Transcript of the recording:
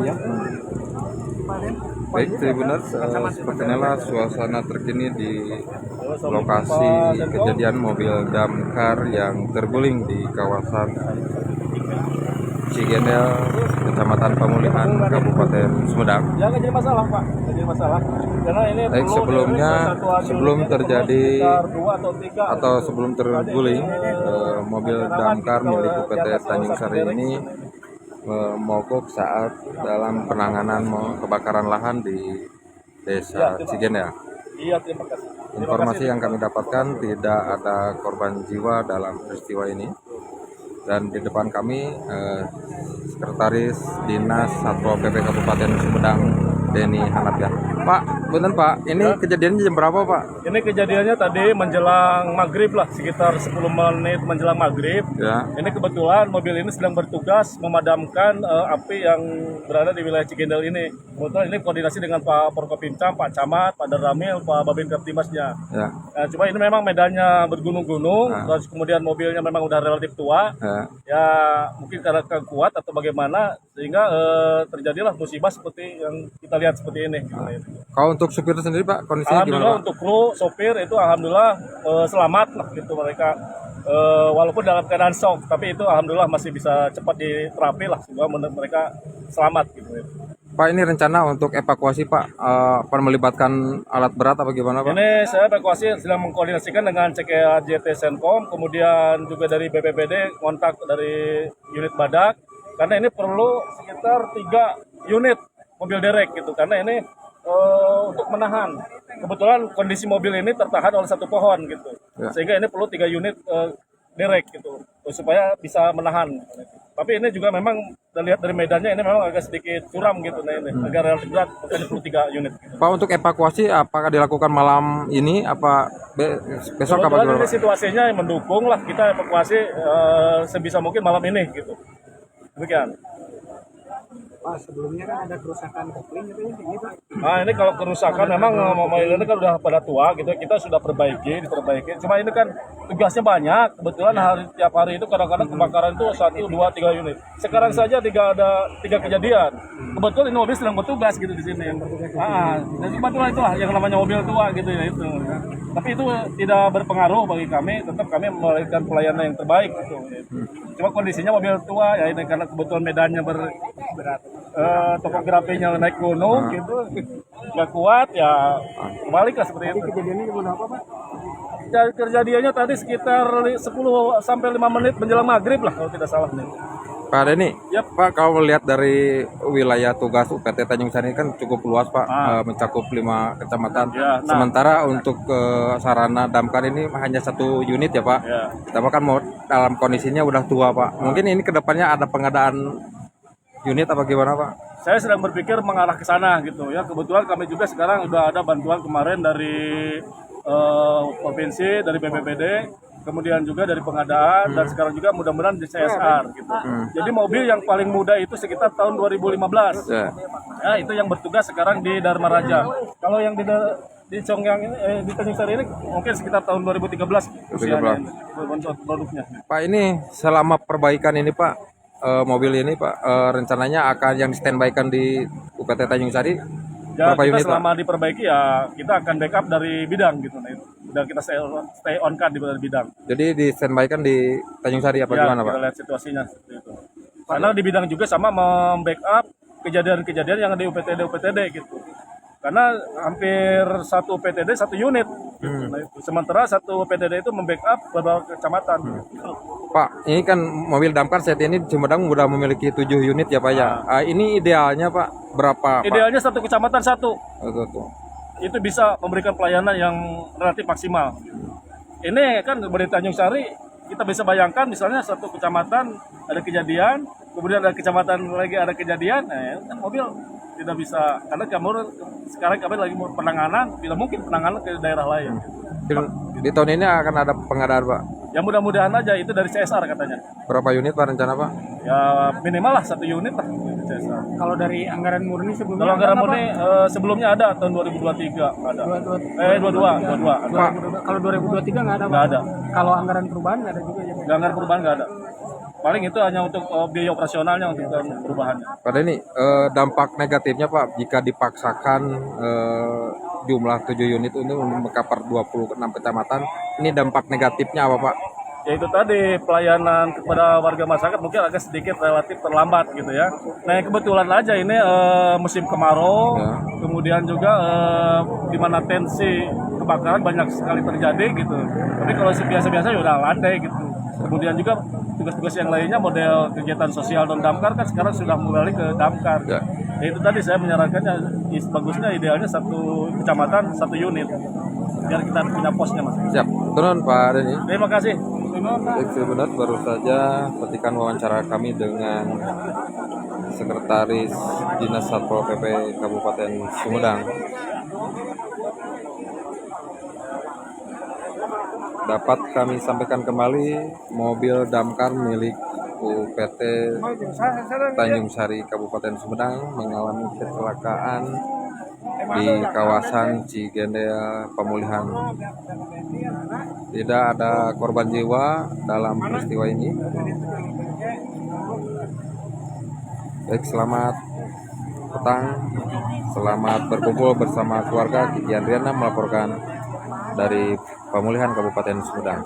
Iya. Baik, Tribuners, seperti inilah suasana terkini di lokasi kejadian mobil damkar yang terguling di kawasan Cigendel, Kecamatan Pemulihan, Kabupaten Sumedang. Ya nggak jadi masalah Pak, nggak jadi masalah. Karena ini Baik, sebelumnya sebelum terjadi atau gitu. sebelum terguling mobil damkar milik UPT Tanjung Sari ini mogok saat dalam penanganan kebakaran lahan di Desa Cigendel. Iya, terima kasih. Informasi yang kami dapatkan tidak ada korban jiwa dalam peristiwa ini. Dan di depan kami Sekretaris Dinas Satpol PP Kabupaten Sumedang, Denny Hanafiah. Pak, bener Pak, ini kejadiannya jam berapa Pak? Ini kejadiannya tadi menjelang maghrib lah, sekitar 10 menit menjelang maghrib. Ya. Ini kebetulan mobil ini sedang bertugas memadamkan api yang berada di wilayah Cigendel ini. Kebetulan ini koordinasi dengan Pak Forkopimcam, Pak Camat, Pak Ramil, Pak Babin Kaptimasnya. Ya. Nah, cuma ini memang medannya bergunung-gunung, terus kemudian mobilnya memang udah relatif tua. Ya mungkin karena kuat atau bagaimana sehingga terjadilah musibah seperti yang kita lihat seperti ini. Kalau untuk supir sendiri Pak, kondisinya Alhamdulillah gimana Pak? untuk kru sopir itu alhamdulillah selamat lah gitu mereka. Walaupun dalam keadaan shock, tapi itu alhamdulillah masih bisa cepat diterapi lah sehingga mereka selamat gitu. Pak, ini rencana untuk evakuasi Pak, melibatkan alat berat apa gimana Pak? Ini saya evakuasi sedang mengkoordinasikan dengan CKJT Senkom, kemudian juga dari BPBD kontak dari unit badak, karena ini perlu sekitar 3 unit mobil derek gitu, karena ini untuk menahan. Kebetulan kondisi mobil ini tertahan oleh satu pohon gitu, sehingga ini perlu 3 unit derek gitu, supaya bisa menahan. Tapi ini juga memang lihat dari medannya ini memang agak sedikit curam gitu, nah ini agak relatif berat, makanya perlu 3 unit. Pak, untuk evakuasi apakah dilakukan malam ini apa besok apa Kebetulan gimana? ini situasinya yang mendukung lah kita evakuasi sebisa mungkin malam ini gitu. Demikian. Pak, sebelumnya kan ada kerusakan kopling gitu ya, ini Pak. Nah ini kalau kerusakan memang mobil ini kan udah pada tua gitu, kita sudah diperbaiki. Cuma ini kan tugasnya banyak. Kebetulan tiap hari itu kadang-kadang kebakaran itu 1, 2, 3 unit. Sekarang saja ada 3 kejadian. Kebetulan ini mobil sedang bertugas gitu di sini. Dan kebetulan itulah yang namanya mobil tua gitu ya itu. Tapi itu tidak berpengaruh bagi kami. Tetap kami memberikan pelayanan yang terbaik gitu. Cuma kondisinya mobil tua ya ini karena kebetulan medannya berat. Topografinya naik gunung gitu nggak kuat ya kembali seperti itu. Kejadiannya gimana apa Pak? Kejadiannya tadi sekitar 10 sampai 5 menit menjelang maghrib lah kalau tidak salah nih. Pak Denny, Pak, kalau melihat dari wilayah tugas UPT Tanjung Sari kan cukup luas Pak, mencakup 5 kecamatan. Sementara untuk sarana damkar ini hanya 1 unit ya Pak. Kita kan mau dalam kondisinya udah tua Pak. Mungkin ini kedepannya ada pengadaan unit apa gimana Pak? Saya sedang berpikir mengarah ke sana gitu ya. Kebetulan kami juga sekarang sudah ada bantuan kemarin dari provinsi, dari BPBD, kemudian juga dari pengadaan dan sekarang juga mudah-mudahan di CSR gitu. Jadi mobil yang paling muda itu sekitar tahun 2015. Ya, itu yang bertugas sekarang di Dharma Raja. Kalau yang di Congyang ini di Tanjung Sari ini mungkin sekitar tahun 2013 usianya produknya. Pak, ini selama perbaikan ini Pak, mobil ini Pak, rencananya akan yang standby-kan di UPT Tanjung Sari ya, berapa unit selama Pak? diperbaiki ya kita akan backup dari bidang gitu. Nah, dan kita stay on card di bidang. Jadi di standby-kan di Tanjung Sari apa gimana Pak? Kita lihat situasinya seperti itu. Karena di bidang juga sama membackup kejadian-kejadian yang di UPTD gitu. Karena hampir satu PTD 1 unit. Nah, itu. Sementara satu PTD itu membackup beberapa kecamatan. Pak, ini kan mobil damkar saat ini di Sumedang sudah memiliki 7 unit ya Pak ya. Ini idealnya Pak berapa? Idealnya satu kecamatan 1. Betul. Itu bisa memberikan pelayanan yang relatif maksimal. Ini kan dari Tanjung Sari kita bisa bayangkan misalnya satu kecamatan ada kejadian, kemudian ada kecamatan lagi ada kejadian, kan mobil tidak bisa karena sekarang kami lagi penanganan, tidak mungkin penanganan ke daerah lain. Di tahun ini akan ada pengadaan Pak? Ya mudah-mudahan aja itu dari CSR katanya. Berapa unit Pak rencana Pak? Ya minimal lah 1 unit lah CSR. Kalau dari anggaran murni sebelumnya? Kalau anggaran murni sebelumnya ada tahun 2023 ada. 22. Kalau 2023 nggak ada Pak? Nggak ada. Kalau anggaran perubahan nggak ada juga ya? Anggaran perubahan nggak ada. paling itu hanya untuk biaya operasionalnya untuk perubahannya. Pak Denny, dampak negatifnya Pak jika dipaksakan jumlah 7 unit ini mengcover 26 kecamatan, ini dampak negatifnya apa Pak? Ya itu tadi, pelayanan kepada warga masyarakat mungkin agak sedikit relatif terlambat gitu ya. Nah kebetulan aja ini musim kemarau, Ya. kemudian juga di mana tensi kebakaran banyak sekali terjadi gitu. Tapi kalau biasa-biasa ya udah landai gitu. Kemudian juga tugas-tugas yang lainnya model kegiatan sosial dan damkar kan sekarang sudah mulai ke damkar. Ya. Ya itu tadi saya menyarankannya bagusnya idealnya satu kecamatan 1 unit biar kita punya posnya mas. Siap, turun Pak Denny. Terima kasih. Baik, sebenarnya baru saja petikan wawancara kami dengan Sekretaris Dinas Satpol PP Kabupaten Sumedang. Dapat kami sampaikan kembali, mobil damkar milik UPT Tanjung Sari Kabupaten Sumedang mengalami kecelakaan di kawasan Cigendea Pemulihan. Tidak ada korban jiwa dalam peristiwa ini. Baik, selamat petang, selamat berkumpul bersama keluarga. Kiki Andriana melaporkan dari Pemulihan Kabupaten Sumedang.